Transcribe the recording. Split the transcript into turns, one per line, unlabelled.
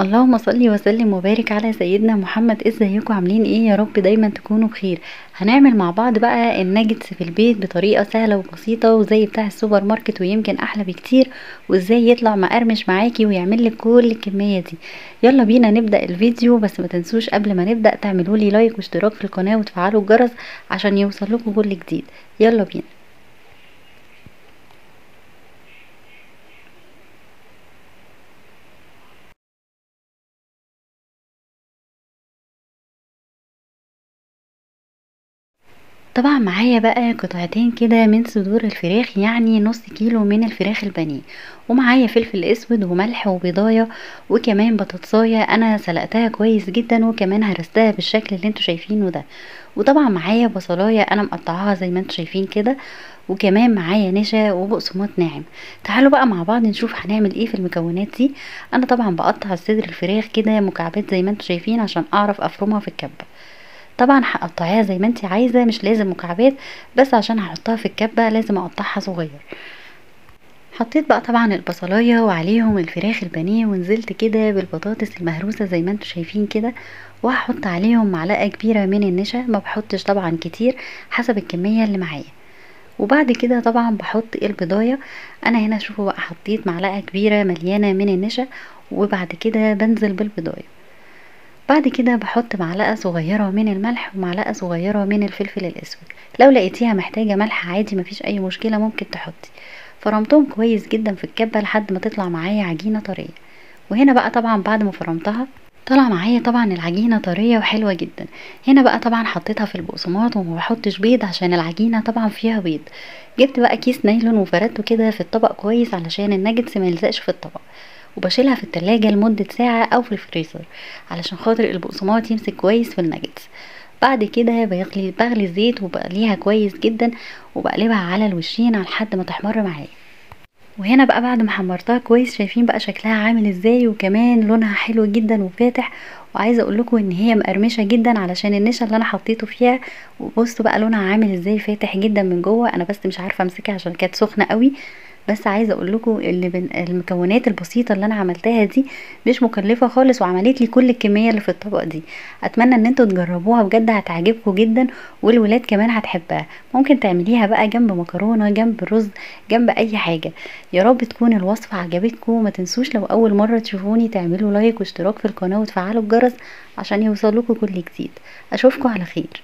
اللهم صل وسلم وبارك على سيدنا محمد. ازيكم عاملين ايه؟ يا رب دايما تكونوا بخير. هنعمل مع بعض بقى الناجتس في البيت بطريقة سهلة وبسيطة وزي بتاع السوبر ماركت ويمكن احلى بكتير، وازاي يطلع مقرمش معاكي ويعمل لك كل الكمية دي. يلا بينا نبدأ الفيديو، بس ما تنسوش قبل ما نبدأ تعملوا لي لايك واشتراك في القناة وتفعلوا الجرس عشان يوصل لكم كل جديد. يلا بينا. طبعا معايا بقى قطعتين كده من صدور الفراخ، يعني نص كيلو من الفراخ البانيه، ومعايا فلفل اسود وملح وبيضايه، وكمان بطاطسايه انا سلقتها كويس جدا وكمان هرستها بالشكل اللي انتوا شايفينه ده. وطبعا معايا بصلايه انا مقطعاها زي ما انتوا شايفين كده، وكمان معايا نشا وبقسماط ناعم. تعالوا بقى مع بعض نشوف هنعمل ايه في المكونات دي. انا طبعا بقطع صدر الفراخ كده مكعبات زي ما انتوا شايفين عشان اعرف افرمها في الكبه. طبعا هقطعيها زي ما انت عايزه، مش لازم مكعبات، بس عشان هحطها في الكبه لازم اقطعها صغير. حطيت بقى طبعا البصلايه وعليهم الفراخ البانيه، ونزلت كده بالبطاطس المهروسه زي ما انتوا شايفين كده، وهحط عليهم معلقه كبيره من النشا، ما بحطش طبعا كتير، حسب الكميه اللي معايا. وبعد كده طبعا بحط البضايه. انا هنا شوفوا بقى حطيت معلقه كبيره مليانه من النشا، وبعد كده بنزل بالبضايه. بعد كده بحط معلقة صغيرة من الملح ومعلقة صغيرة من الفلفل الاسود. لو لقيتيها محتاجة ملح عادي مفيش اي مشكلة، ممكن تحطي. فرمتهم كويس جدا في الكبة لحد ما تطلع معايا عجينة طرية. وهنا بقى طبعا بعد ما فرمتها طلع معايا طبعا العجينة طرية وحلوة جدا. هنا بقى طبعا حطيتها في البقسماط، وما بحطش بيض عشان العجينة طبعا فيها بيض. جبت بقى كيس نايلون وفردته كده في الطبق كويس علشان الناجتس ما يلزقش في الطبق، وبشيلها في التلاجة لمدة ساعة او في الفريزر علشان خاطر البقسماط يمسك كويس في الناجتس. بعد كده بغلي الزيت وبقليها كويس جدا، وبقلبها على الوشين لحد ما تحمر معايا. وهنا بقى بعد ما حمرتها كويس شايفين بقى شكلها عامل ازاي، وكمان لونها حلو جدا وفاتح. وعايزه اقول لكم ان هي مقرمشه جدا علشان النشا اللي انا حطيته فيها. وبصوا بقى لونها عامل ازاي، فاتح جدا من جوه. انا بس مش عارفه امسكها عشان كانت سخنه قوي. بس عايزه اقول لكم اللي المكونات البسيطه اللي انا عملتها دي مش مكلفه خالص، وعملت لي كل الكميه اللي في الطبق دي. اتمنى ان انتوا تجربوها بجد، هتعجبكم جدا، والولاد كمان هتحبها. ممكن تعمليها بقى جنب مكرونه، جنب رز، جنب اي حاجه. يا رب تكون الوصفه عجبتكم. ما تنسوش لو اول مره تشوفوني تعملوا لايك واشتراك في القناه وتفعلوا الجرس عشان يوصلكوا كل جديد. اشوفكم على خير.